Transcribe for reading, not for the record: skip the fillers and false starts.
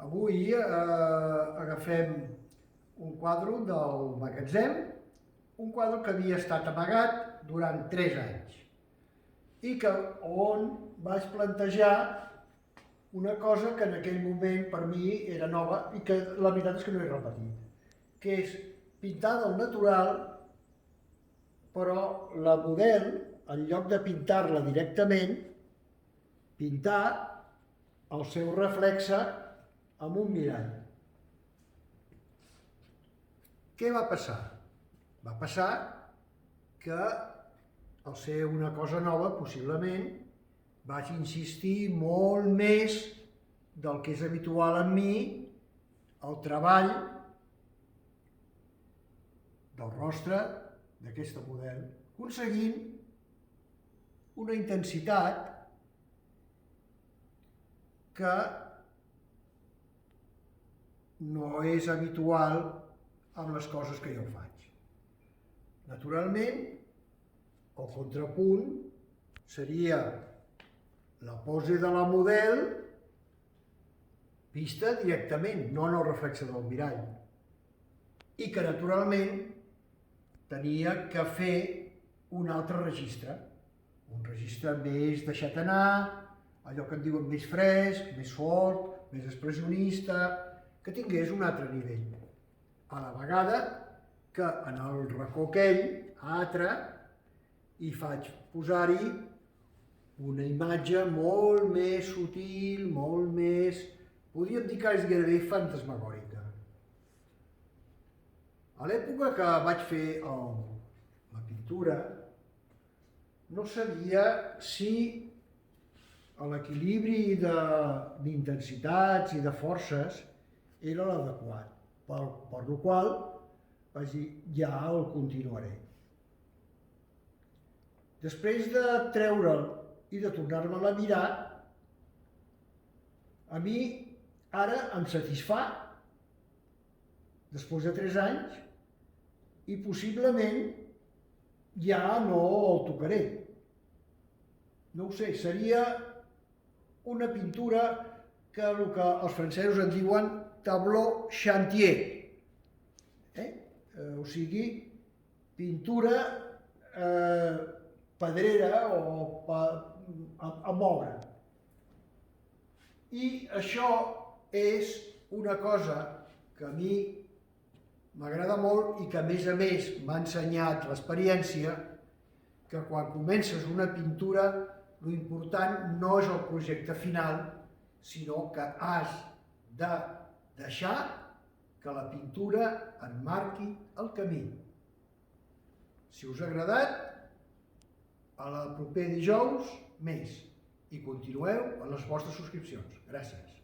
Avui agafem un quadre del magatzem, un quadre que havia estat amagat durant 3 anys i on vaig plantejar una cosa que en aquell moment per mi era nova i que la veritat és que no he repetit, que és pintar del natural, però la model, en lloc de pintar-la directament, pintar el seu reflexe amb un mirall. Què va passar? Va passar que, al ser una cosa nova, possiblement, vaig insistir molt més del que és habitual en mi el treball del rostre d'aquesta model, aconseguint una intensitat que no és habitual amb les coses que jo faig. Naturalment, el contrapunt seria la pose de la model vista directament, no en el reflexe del mirall. I que naturalment tenia que fer un altre registre, un registre més deixat anar, allò que en diuen més fresc, més fort, més expressionista, que tingués un altre nivell. A la vegada que en el racó aquell, altre, hi faig posar-hi una imatge molt més sutil, molt més, podríem dir que és gairebé fantasmagòrica. A l'època que vaig fer la pintura, no sabia si l'equilibri d'intensitats i de forces era l'adequat, per la qual vaig dir, ja el continuaré. Després de treure'l i de tornar-me'l a mirar, a mi ara em satisfà, després de 3 anys, i possiblement ja no el tocaré. No ho sé, seria una pintura que el que els francesos en diuen tableau chantier, o sigui, pintura pedrera o amb obra. I això és una cosa que a mi m'agrada molt i que a més m'ha ensenyat l'experiència que quan comences una pintura l'important no és el projecte final, sinó que has de deixar que la pintura en marqui el camí. Si us ha agradat, el proper dijous més i continueu amb les vostres subscripcions. Gràcies.